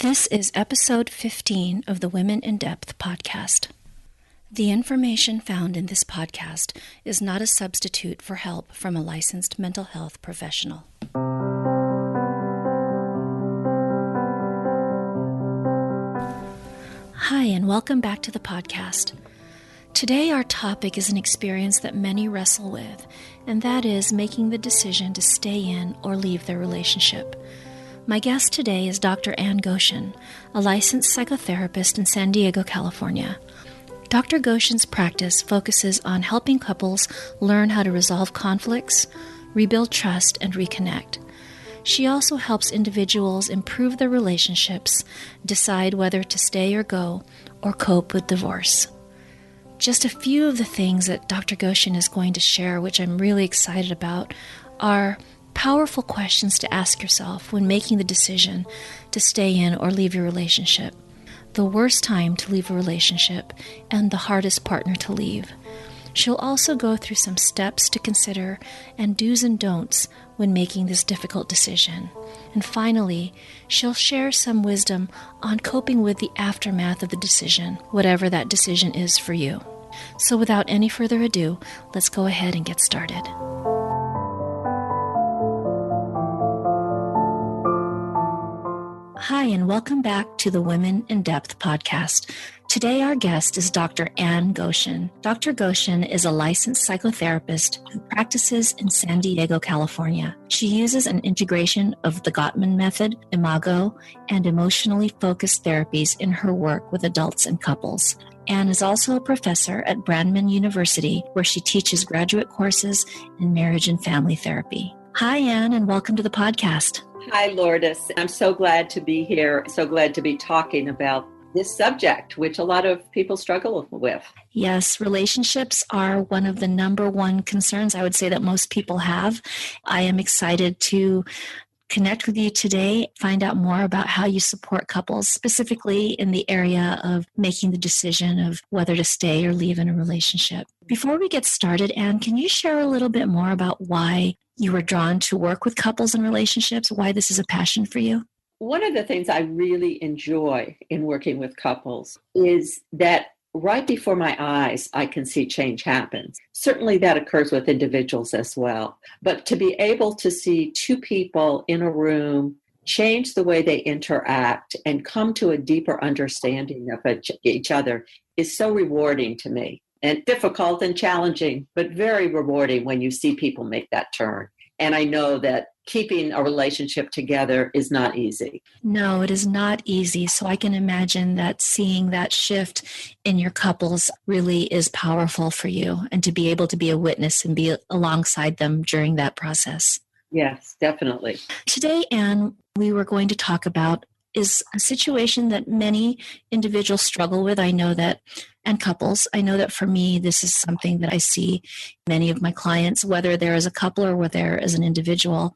This is episode 15 of the Women in Depth podcast. The information found in this podcast is not a substitute for help from a licensed mental health professional. Hi, and welcome back to the podcast. Today our topic is an experience that many wrestle with, and that is making the decision to stay in or leave their relationship. My guest today is Dr. Ann Goshen, a licensed psychotherapist in San Diego, California. Dr. Goshen's practice focuses on helping couples learn how to resolve conflicts, rebuild trust, and reconnect. She also helps individuals improve their relationships, decide whether to stay or go, or cope with divorce. Just a few of the things that Dr. Goshen is going to share, which I'm really excited about, are powerful questions to ask yourself when making the decision to stay in or leave your relationship, the worst time to leave a relationship, and the hardest partner to leave. She'll also go through some steps to consider and do's and don'ts when making this difficult decision. And finally, she'll share some wisdom on coping with the aftermath of the decision, whatever that decision is for you. So without any further ado, let's go ahead and get started. Hi, and welcome back to the Women in Depth podcast. Today, our guest is Dr. Ann Goshen. Dr. Goshen is a licensed psychotherapist who practices in San Diego, California. She uses an integration of the Gottman method, imago, and emotionally focused therapies in her work with adults and couples. Ann is also a professor at Brandman University, where she teaches graduate courses in marriage and family therapy. Hi, Ann, and welcome to the podcast. Hi, Lourdes. I'm so glad to be here. So glad to be talking about this subject, which a lot of people struggle with. Yes, relationships are one of the number one concerns I would say that most people have. I am excited to connect with you today, find out more about how you support couples, specifically in the area of making the decision of whether to stay or leave in a relationship. Before we get started, Ann, can you share a little bit more about why you were drawn to work with couples and relationships, why this is a passion for you? One of the things I really enjoy in working with couples is that right before my eyes, I can see change happens. Certainly that occurs with individuals as well. But to be able to see two people in a room change the way they interact and come to a deeper understanding of each other is so rewarding to me. And difficult and challenging, but very rewarding when you see people make that turn. And I know that keeping a relationship together is not easy. No, it is not easy. So I can imagine that seeing that shift in your couples really is powerful for you, and to be able to be a witness and be alongside them during that process. Yes, definitely. Today, Ann, we were going to talk about is a situation that many individuals struggle with. And couples. I know that for me, this is something that I see many of my clients, whether they're as a couple or whether they're as an individual,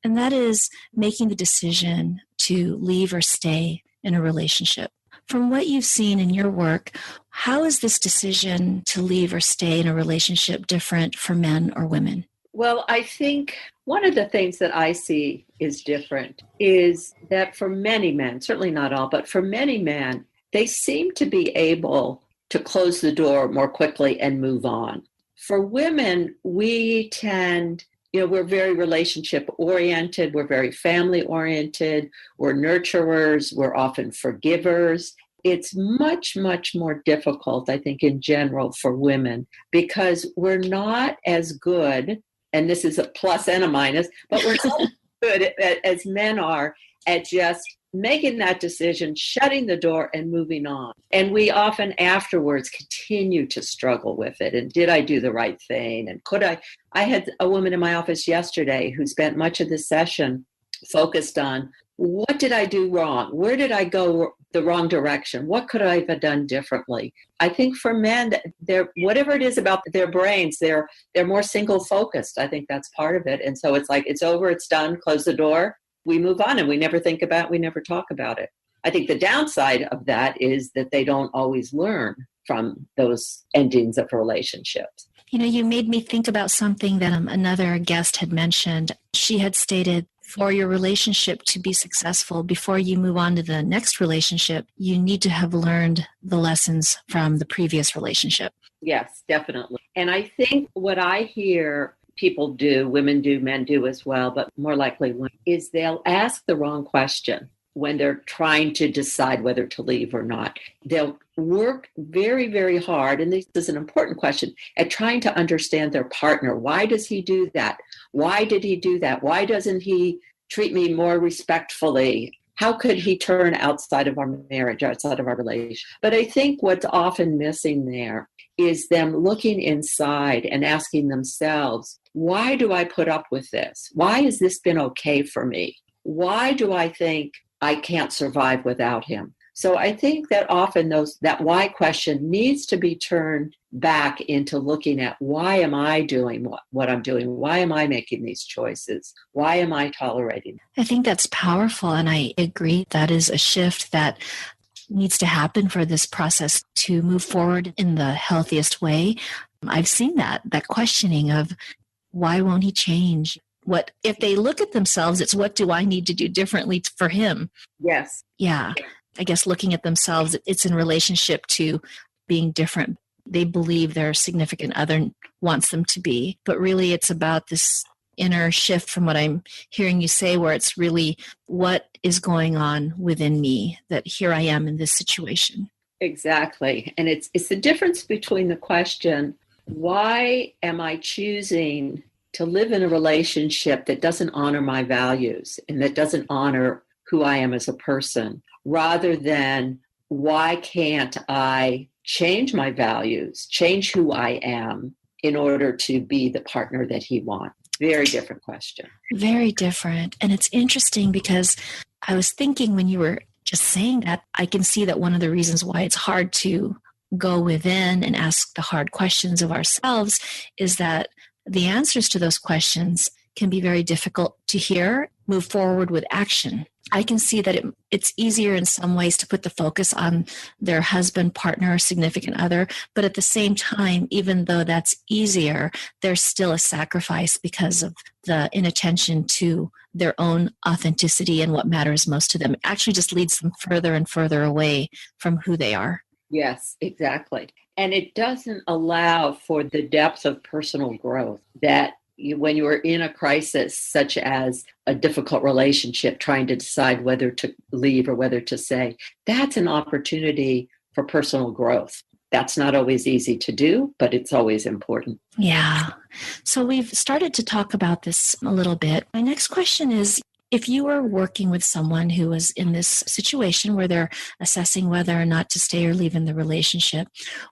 and that is making the decision to leave or stay in a relationship. From what you've seen in your work, how is this decision to leave or stay in a relationship different for men or women? Well, I think one of the things that I see is different is that for many men, certainly not all, but for many men, they seem to be able to close the door more quickly and move on. For women, we tend, we're very relationship oriented, we're very family oriented, we're nurturers, we're often forgivers. It's much, much more difficult, I think, in general for women because we're not as good, and this is a plus and a minus, but we're not as good as men are at just making that decision, shutting the door and moving on. And we often afterwards continue to struggle with it. And did I do the right thing? And could I had a woman in my office yesterday who spent much of the session focused on what did I do wrong? Where did I go the wrong direction? What could I have done differently? I think for men, whatever it is about their brains, they're more single focused. I think that's part of it. And so it's like, it's over, it's done, close the door. We move on and we never talk about it. I think the downside of that is that they don't always learn from those endings of relationships. You made me think about something that another guest had mentioned. She had stated for your relationship to be successful, before you move on to the next relationship, you need to have learned the lessons from the previous relationship. Yes, definitely. And I think what I hear people do, women do, men do as well, but more likely women, is they'll ask the wrong question when they're trying to decide whether to leave or not. They'll work very, very hard, and this is an important question, at trying to understand their partner. Why does he do that? Why did he do that? Why doesn't he treat me more respectfully? How could he turn outside of our marriage, outside of our relationship? But I think what's often missing there is them looking inside and asking themselves, why do I put up with this? Why has this been okay for me? Why do I think I can't survive without him? So I think that often that why question needs to be turned back into looking at, why am I doing what I'm doing? Why am I making these choices? Why am I tolerating? I think that's powerful, and I agree that is a shift that needs to happen for this process to move forward in the healthiest way. I've seen that questioning of, why won't he change? What if they look at themselves, it's what do I need to do differently for him? Yes. Yeah. I guess looking at themselves, it's in relationship to being different. They believe their significant other wants them to be, but really it's about this inner shift from what I'm hearing you say, where it's really what is going on within me, that here I am in this situation. Exactly. And it's the difference between the question, why am I choosing to live in a relationship that doesn't honor my values and that doesn't honor who I am as a person, rather than why can't I change my values, change who I am in order to be the partner that he wants? Very different question. Very different. And it's interesting because I was thinking when you were just saying that, I can see that one of the reasons why it's hard to go within and ask the hard questions of ourselves is that the answers to those questions can be very difficult to hear, move forward with action. I can see that it's easier in some ways to put the focus on their husband, partner, or significant other. But at the same time, even though that's easier, there's still a sacrifice because of the inattention to their own authenticity and what matters most to them. It actually just leads them further and further away from who they are. Yes, exactly. And it doesn't allow for the depth of personal growth that when you are in a crisis, such as a difficult relationship, trying to decide whether to leave or whether to stay, that's an opportunity for personal growth. That's not always easy to do, but it's always important. Yeah. So we've started to talk about this a little bit. My next question is, if you were working with someone who was in this situation where they're assessing whether or not to stay or leave in the relationship,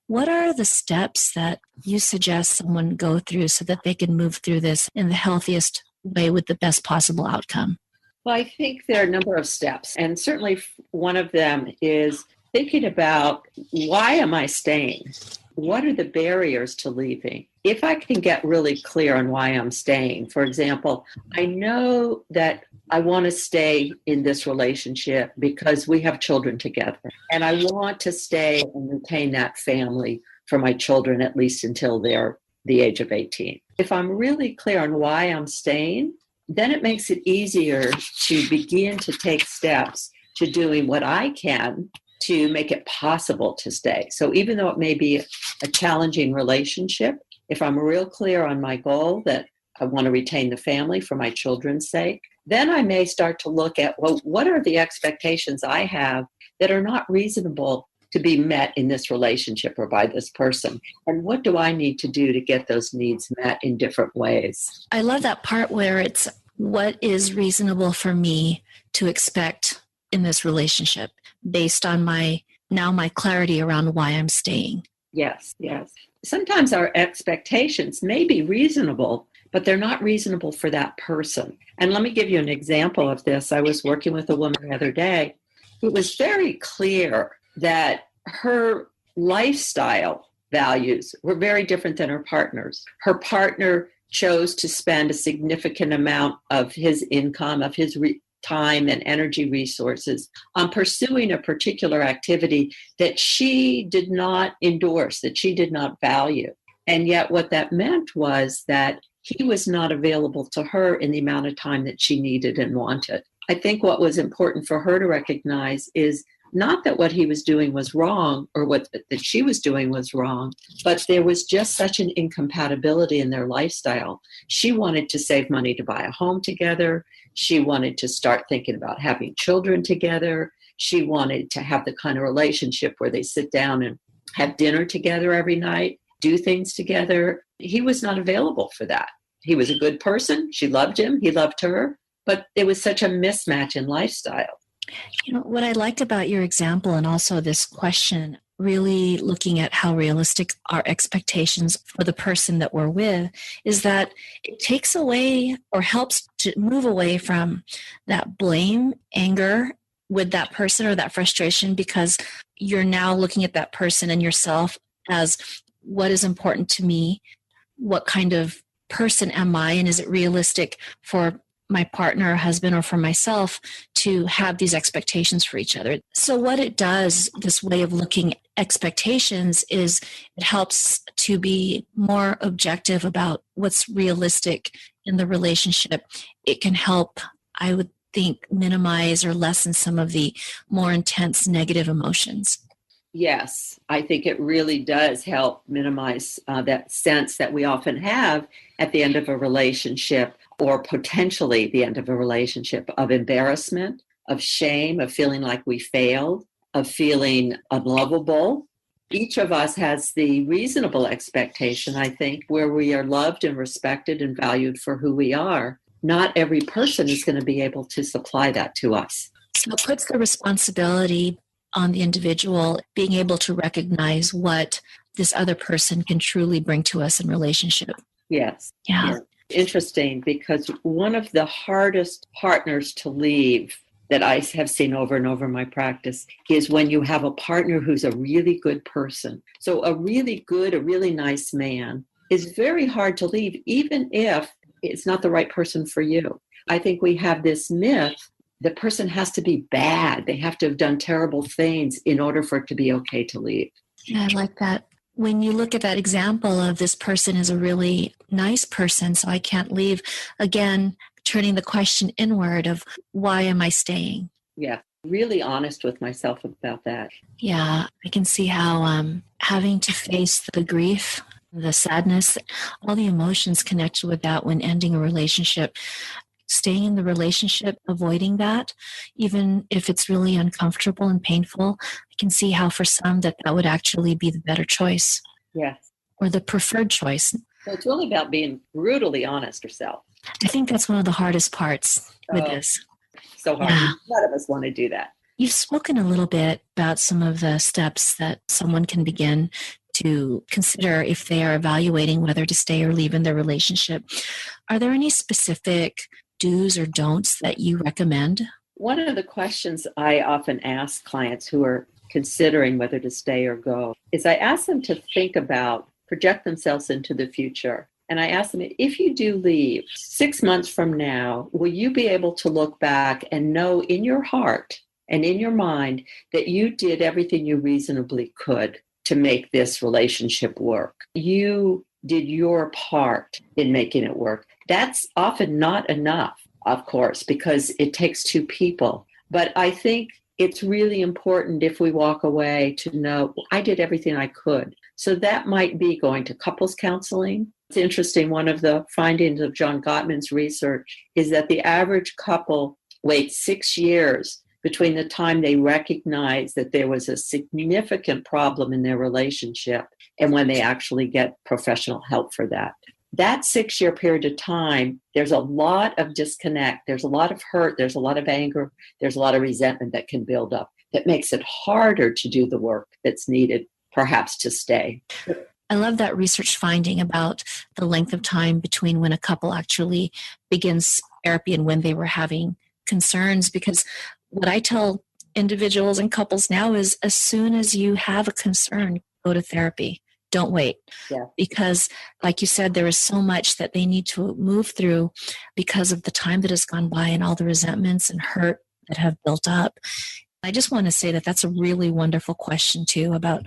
what are the steps that you suggest someone go through so that they can move through this in the healthiest way with the best possible outcome? Well, I think there are a number of steps, and certainly one of them is thinking about, why am I staying? What are the barriers to leaving? If I can get really clear on why I'm staying, for example, I know that I want to stay in this relationship because we have children together, and I want to stay and retain that family for my children, at least until they're the age of 18. If I'm really clear on why I'm staying, then it makes it easier to begin to take steps to doing what I can to make it possible to stay. So even though it may be a challenging relationship, if I'm real clear on my goal that I want to retain the family for my children's sake, then I may start to look at, well, what are the expectations I have that are not reasonable to be met in this relationship or by this person? And what do I need to do to get those needs met in different ways? I love that part where it's what is reasonable for me to expect in this relationship based on my clarity around why I'm staying. Yes, yes. Sometimes our expectations may be reasonable, but they're not reasonable for that person. And let me give you an example of this. I was working with a woman the other day who was very clear that her lifestyle values were very different than her partner's. Her partner chose to spend a significant amount of his income, of his time and energy resources on pursuing a particular activity that she did not endorse, that she did not value. And yet what that meant was that he was not available to her in the amount of time that she needed and wanted. I think what was important for her to recognize is not that what he was doing was wrong or what that she was doing was wrong, but there was just such an incompatibility in their lifestyle. She wanted to save money to buy a home together. She wanted to start thinking about having children together. She wanted to have the kind of relationship where they sit down and have dinner together every night, do things together. He was not available for that. He was a good person. She loved him. He loved her. But it was such a mismatch in lifestyle. You know, what I liked about your example and also this question, really looking at how realistic our expectations for the person that we're with, is that it takes away or helps to move away from that blame, anger with that person or that frustration, because you're now looking at that person and yourself as what is important to me, what kind of person am I, and is it realistic for my partner or husband or for myself to have these expectations for each other. So what it does, this way of looking at expectations, is it helps to be more objective about what's realistic in the relationship. It can help, I would think, minimize or lessen some of the more intense negative emotions. Yes, I think it really does help minimize that sense that we often have at the end of a relationship, or potentially the end of a relationship, of embarrassment, of shame, of feeling like we failed, of feeling unlovable. Each of us has the reasonable expectation, I think, where we are loved and respected and valued for who we are. Not every person is going to be able to supply that to us. So it puts the responsibility on the individual being able to recognize what this other person can truly bring to us in relationship. Yes. Yeah. Yes. Interesting, because one of the hardest partners to leave that I have seen over and over in my practice is when you have a partner who's a really good person. So a really good, a really nice man is very hard to leave, even if it's not the right person for you. I think we have this myth: the person has to be bad. They have to have done terrible things in order for it to be okay to leave. Yeah, I like that. When you look at that example of this person is a really nice person, so I can't leave, again, turning the question inward of why am I staying? Yeah, really honest with myself about that. Yeah, I can see how having to face the grief, the sadness, all the emotions connected with that when ending a relationship, staying in the relationship, avoiding that, even if it's really uncomfortable and painful, I can see how for some that would actually be the better choice. Yes. Or the preferred choice. So it's really about being brutally honest yourself. I think that's one of the hardest parts with this. So hard. Yeah. None of us want to do that. You've spoken a little bit about some of the steps that someone can begin to consider if they are evaluating whether to stay or leave in their relationship. Are there any specific do's or don'ts that you recommend? One of the questions I often ask clients who are considering whether to stay or go is I ask them to think about, project themselves into the future. And I ask them, if you do leave 6 months from now, will you be able to look back and know in your heart and in your mind that you did everything you reasonably could to make this relationship work? You did your part in making it work. That's often not enough, of course, because it takes two people. But I think it's really important if we walk away to know, I did everything I could. So that might be going to couples counseling. It's interesting, one of the findings of John Gottman's research is that the average couple waits 6 years between the time they recognize that there was a significant problem in their relationship and when they actually get professional help for that. That 6-year period of time, there's a lot of disconnect. There's a lot of hurt. There's a lot of anger. There's a lot of resentment that can build up that makes it harder to do the work that's needed, perhaps, to stay. I love that research finding about the length of time between when a couple actually begins therapy and when they were having concerns, because what I tell individuals and couples now is as soon as you have a concern, go to therapy. Don't wait. Yeah. Because like you said, there is so much that they need to move through because of the time that has gone by and all the resentments and hurt that have built up. I just want to say that that's a really wonderful question too, about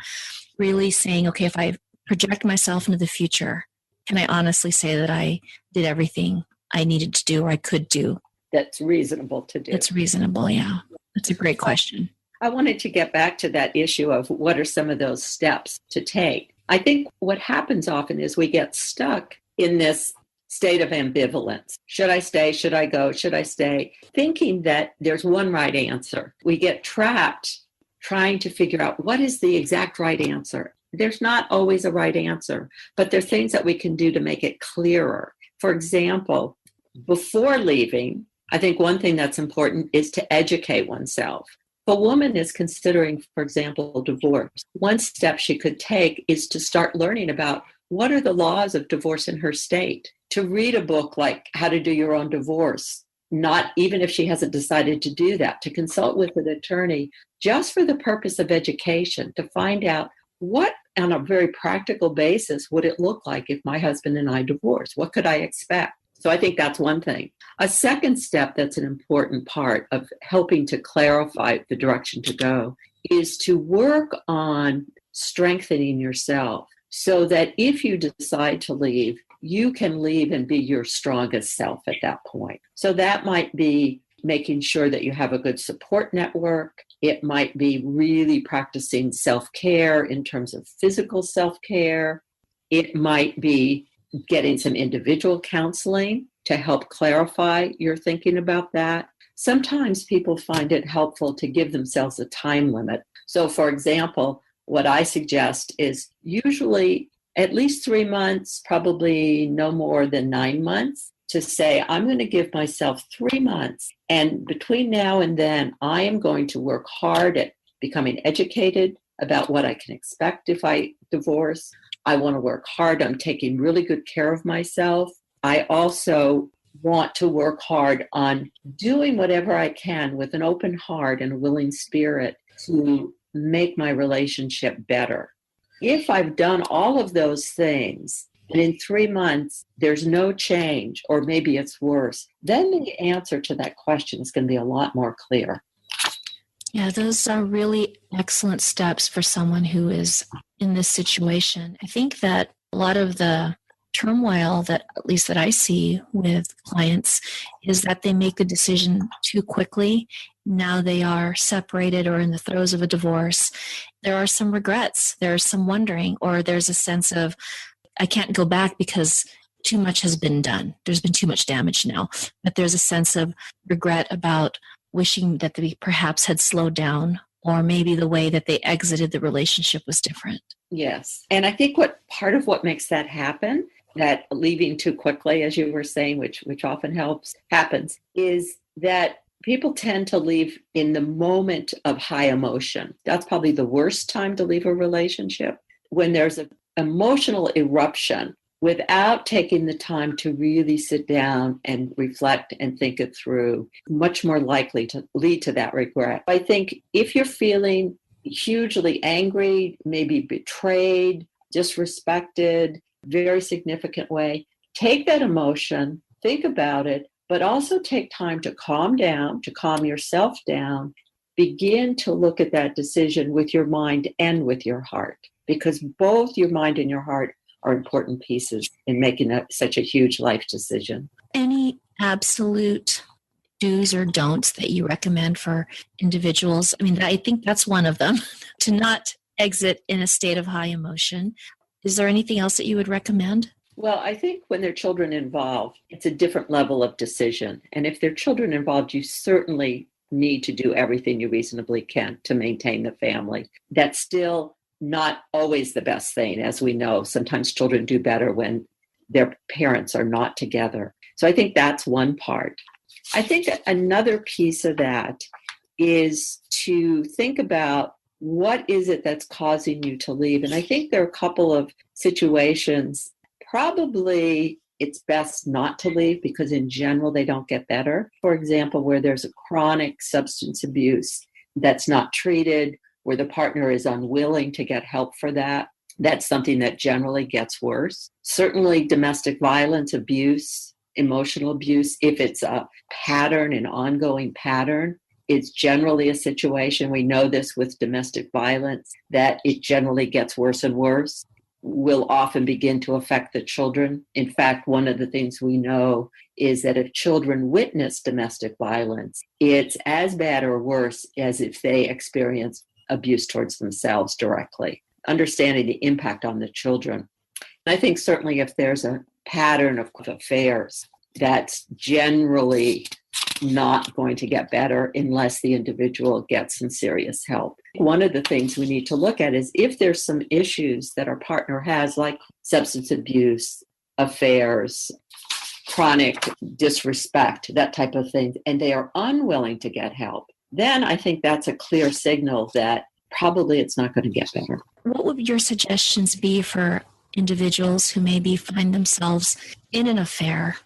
really saying, okay, if I project myself into the future, can I honestly say that I did everything I needed to do or I could do? That's reasonable to do. It's reasonable, yeah. That's a great question. I wanted to get back to that issue of what are some of those steps to take. I think what happens often is we get stuck in this state of ambivalence. Should I stay? Should I go? Should I stay? Thinking that there's one right answer. We get trapped trying to figure out what is the exact right answer. There's not always a right answer, but there are things that we can do to make it clearer. For example, before leaving, I think one thing that's important is to educate oneself. If a woman is considering, for example, divorce, one step she could take is to start learning about what are the laws of divorce in her state. To read a book like How to Do Your Own Divorce, not even if she hasn't decided to do that, to consult with an attorney just for the purpose of education, to find out what, on a very practical basis, would it look like if my husband and I divorced? What could I expect? So I think that's one thing. A second step that's an important part of helping to clarify the direction to go is to work on strengthening yourself so that if you decide to leave, you can leave and be your strongest self at that point. So that might be making sure that you have a good support network. It might be really practicing self-care in terms of physical self-care. It might be getting some individual counseling to help clarify your thinking about that. Sometimes people find it helpful to give themselves a time limit. So, for example, what I suggest is usually at least 3 months, probably no more than 9 months, to say, I'm going to give myself 3 months. And between now and then, I am going to work hard at becoming educated about what I can expect if I divorce. I want to work hard on taking really good care of myself. I also want to work hard on doing whatever I can with an open heart and a willing spirit to make my relationship better. If I've done all of those things, and in 3 months, there's no change, or maybe it's worse, then the answer to that question is going to be a lot more clear. Yeah, those are really excellent steps for someone who is in this situation. I think that a lot of the turmoil that, at least that I see with clients, is that they make a decision too quickly. Now they are separated or in the throes of a divorce. There are some regrets. There's some wondering, or there's a sense of, I can't go back because too much has been done. There's been too much damage now. But there's a sense of regret about wishing that they perhaps had slowed down, or maybe the way that they exited the relationship was different. Yes. And I think part of what makes that happen, that leaving too quickly, as you were saying, which often happens, is that people tend to leave in the moment of high emotion. That's probably the worst time to leave a relationship, when there's an emotional eruption without taking the time to really sit down and reflect and think it through, much more likely to lead to that regret. I think if you're feeling hugely angry, maybe betrayed, disrespected, very significant way, take that emotion, think about it, but also take time to calm down, to calm yourself down, begin to look at that decision with your mind and with your heart, because both your mind and your heart are important pieces in making such a huge life decision. Any absolute do's or don'ts that you recommend for individuals? I mean, I think that's one of them, to not exit in a state of high emotion. Is there anything else that you would recommend? Well, I think when there are children involved, it's a different level of decision. And if there are children involved, you certainly need to do everything you reasonably can to maintain the family. That's still not always the best thing. As we know, sometimes children do better when their parents are not together. So I think that's one part. I think another piece of that is to think about, what is it that's causing you to leave? And I think there are a couple of situations. Probably it's best not to leave because in general they don't get better. For example, where there's a chronic substance abuse that's not treated, where the partner is unwilling to get help for that, that's something that generally gets worse. Certainly domestic violence, abuse, emotional abuse, if it's a pattern, an ongoing pattern, it's generally a situation, we know this with domestic violence, that it generally gets worse and worse. will often begin to affect the children. In fact, one of the things we know is that if children witness domestic violence, it's as bad or worse as if they experience abuse towards themselves directly, understanding the impact on the children. I think certainly if there's a pattern of affairs, that's generally not going to get better unless the individual gets some serious help. One of the things we need to look at is if there's some issues that our partner has, like substance abuse, affairs, chronic disrespect, that type of thing, and they are unwilling to get help, then I think that's a clear signal that probably it's not going to get better. What would your suggestions be for individuals who maybe find themselves in an affair?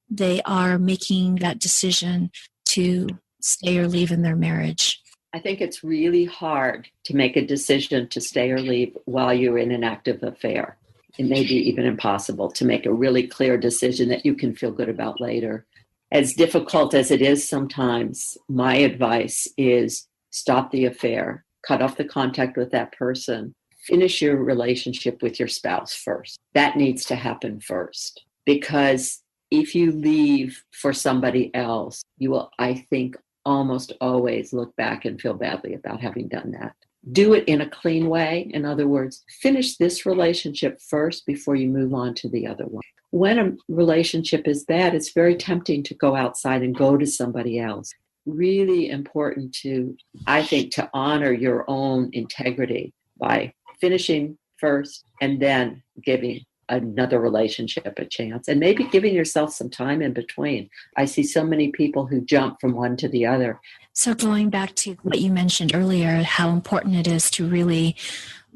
They are making that decision to stay or leave in their marriage. I think it's really hard to make a decision to stay or leave while you're in an active affair. It may be even impossible to make a really clear decision that you can feel good about later. As difficult as it is sometimes, my advice is stop the affair, cut off the contact with that person, finish your relationship with your spouse first. That needs to happen first, because if you leave for somebody else, you will, I think, almost always look back and feel badly about having done that. Do it in a clean way. In other words, finish this relationship first before you move on to the other one. When a relationship is bad, it's very tempting to go outside and go to somebody else. Really important to, I think, to honor your own integrity by finishing first and then giving another relationship a chance, and maybe giving yourself some time in between. I see so many people who jump from one to the other. So going back to what you mentioned earlier, how important it is to really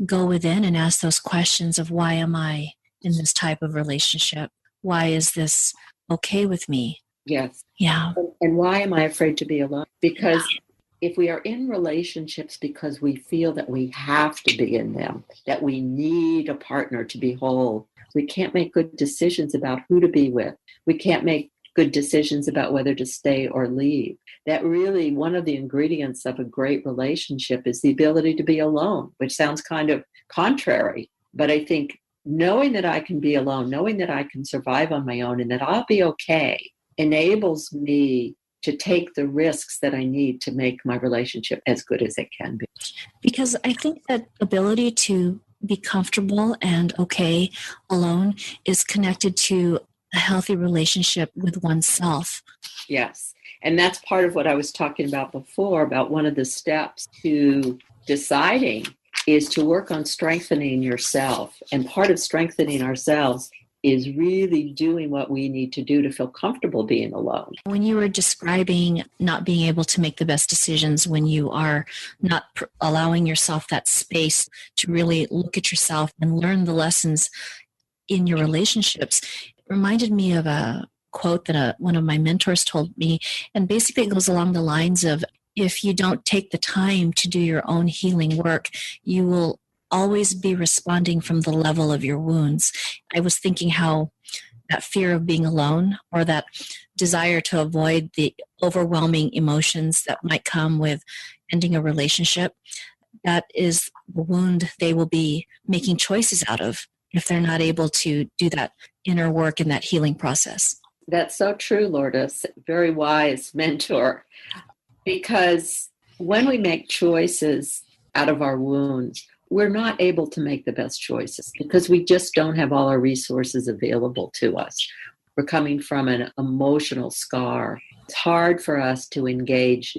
go within and ask those questions of why am I in this type of relationship? Why is this okay with me? Yes. Yeah. And why am I afraid to be alone? Because if we are in relationships because we feel that we have to be in them, that we need a partner to be whole, we can't make good decisions about who to be with. We can't make good decisions about whether to stay or leave. That really, one of the ingredients of a great relationship is the ability to be alone, which sounds kind of contrary. But I think knowing that I can be alone, knowing that I can survive on my own and that I'll be okay, enables me to take the risks that I need to make my relationship as good as it can be. Because I think that ability to be comfortable and okay alone is connected to a healthy relationship with oneself. Yes. And that's part of what I was talking about before, about one of the steps to deciding is to work on strengthening yourself. And part of strengthening ourselves is really doing what we need to do to feel comfortable being alone. When you were describing not being able to make the best decisions when you are not allowing yourself that space to really look at yourself and learn the lessons in your relationships, it reminded me of a quote that one of my mentors told me. And basically it goes along the lines of, if you don't take the time to do your own healing work, you will always be responding from the level of your wounds. I was thinking how that fear of being alone, or that desire to avoid the overwhelming emotions that might come with ending a relationship, that is the wound they will be making choices out of if they're not able to do that inner work and that healing process. That's so true, Lourdes. Very wise mentor. Because when we make choices out of our wounds, we're not able to make the best choices because we just don't have all our resources available to us. We're coming from an emotional scar. It's hard for us to engage,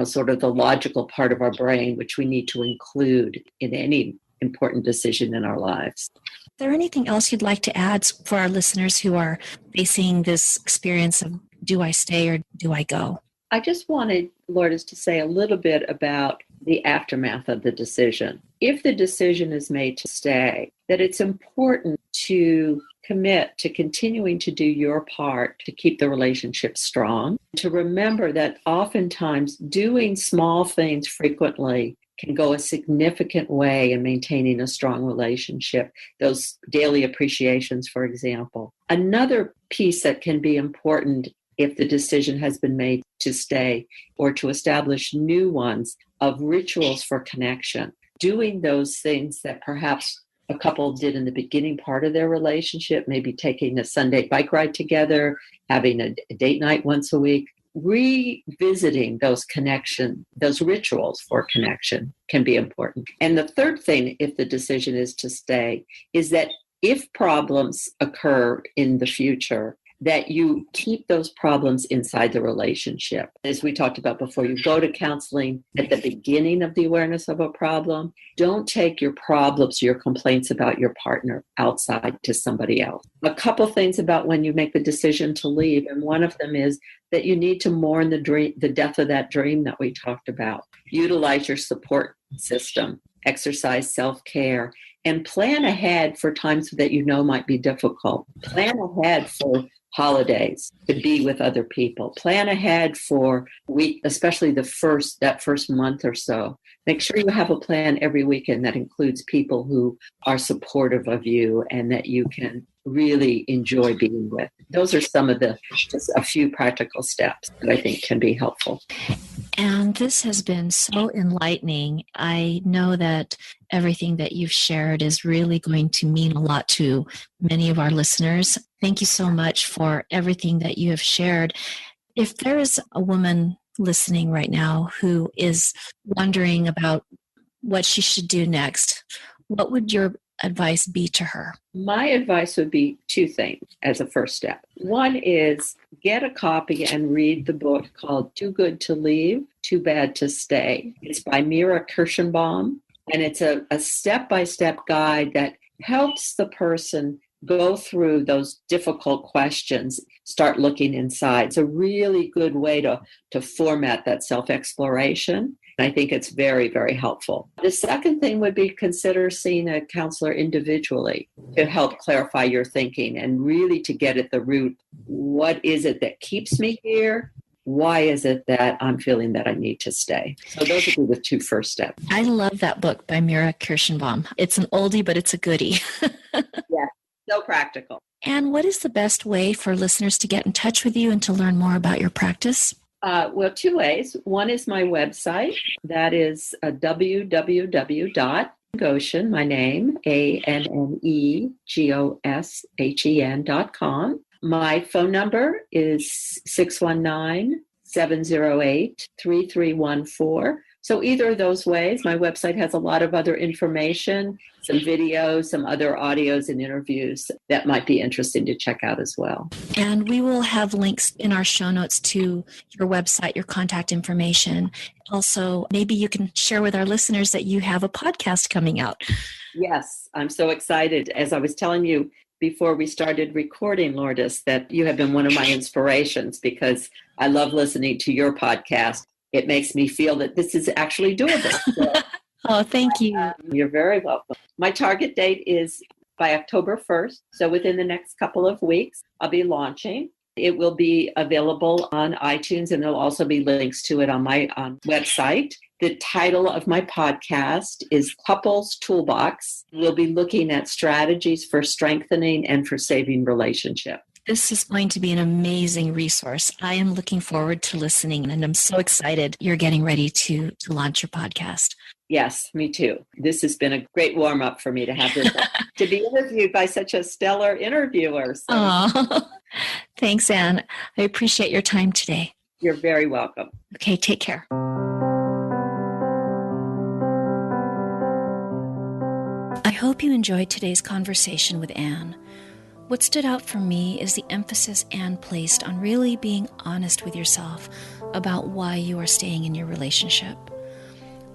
sort of the logical part of our brain, which we need to include in any important decision in our lives. Is there anything else you'd like to add for our listeners who are facing this experience of, do I stay or do I go? I just wanted Lourdes to say a little bit about the aftermath of the decision. If the decision is made to stay, that it's important to commit to continuing to do your part to keep the relationship strong, to remember that oftentimes doing small things frequently can go a significant way in maintaining a strong relationship. Those daily appreciations, for example. Another piece that can be important if the decision has been made to stay or to establish new ones, of rituals for connection. Doing those things that perhaps a couple did in the beginning part of their relationship, maybe taking a Sunday bike ride together, having a date night once a week. Revisiting those rituals for connection can be important. And the third thing, if the decision is to stay, is that if problems occur in the future, that you keep those problems inside the relationship. As we talked about before, you go to counseling at the beginning of the awareness of a problem. Don't take your problems, your complaints about your partner outside to somebody else. A couple things about when you make the decision to leave, and one of them is that you need to mourn the death of that dream that we talked about. Utilize your support system, exercise self-care, and plan ahead for times that you know might be difficult. Plan ahead for holidays to be with other people. Plan ahead for week, especially that first month or so. Make sure you have a plan every weekend that includes people who are supportive of you and that you can really enjoy being with. Those are some of just a few practical steps that I think can be helpful. And this has been so enlightening. I know that everything that you've shared is really going to mean a lot to many of our listeners. Thank you so much for everything that you have shared. If there is a woman listening right now who is wondering about what she should do next, what would your advice be to her? My advice would be two things as a first step. One is get a copy and read the book called Too Good to Leave, Too Bad to Stay. It's by Mira Kirschenbaum, and it's a step-by-step guide that helps the person go through those difficult questions, start looking inside. It's a really good way to format that self-exploration. I think it's very, very helpful. The second thing would be consider seeing a counselor individually to help clarify your thinking and really to get at the root. What is it that keeps me here? Why is it that I'm feeling that I need to stay? So those would be the two first steps. I love that book by Mira Kirschenbaum. It's an oldie, but it's a goodie. Yeah, so practical. And what is the best way for listeners to get in touch with you and to learn more about your practice? Well, two ways. One is my website. That is www.Goshen, my name, ANNEGOSHEN.com. My phone number is 619-708-3314. So either of those ways. My website has a lot of other information, some videos, some other audios and interviews that might be interesting to check out as well. And we will have links in our show notes to your website, your contact information. Also, maybe you can share with our listeners that you have a podcast coming out. Yes, I'm so excited. As I was telling you before we started recording, Lourdes, that you have been one of my inspirations because I love listening to your podcast. It makes me feel that this is actually doable. So, oh, thank you. You're very welcome. My target date is by October 1st. So within the next couple of weeks, I'll be launching. It will be available on iTunes, and there'll also be links to it on my website. The title of my podcast is Couples Toolbox. We'll be looking at strategies for strengthening and for saving relationships. This is going to be an amazing resource. I am looking forward to listening, and I'm so excited you're getting ready to launch your podcast. Yes, me too. This has been a great warm-up for me to have this, to be interviewed by such a stellar interviewer. So. Oh, thanks, Anne. I appreciate your time today. You're very welcome. Okay, take care. I hope you enjoyed today's conversation with Anne. What stood out for me is the emphasis Anne placed on really being honest with yourself about why you are staying in your relationship.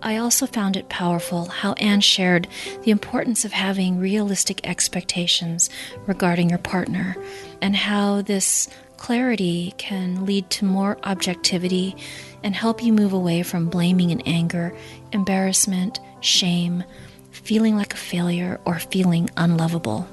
I also found it powerful how Anne shared the importance of having realistic expectations regarding your partner and how this clarity can lead to more objectivity and help you move away from blaming and anger, embarrassment, shame, feeling like a failure, or feeling unlovable.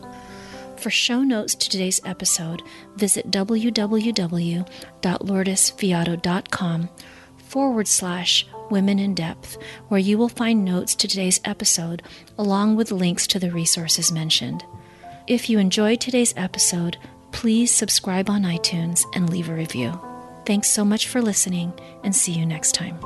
For show notes to today's episode, visit www.lourdesfiato.com/Women in Depth, where you will find notes to today's episode along with links to the resources mentioned. If you enjoyed today's episode, please subscribe on iTunes and leave a review. Thanks so much for listening, and see you next time.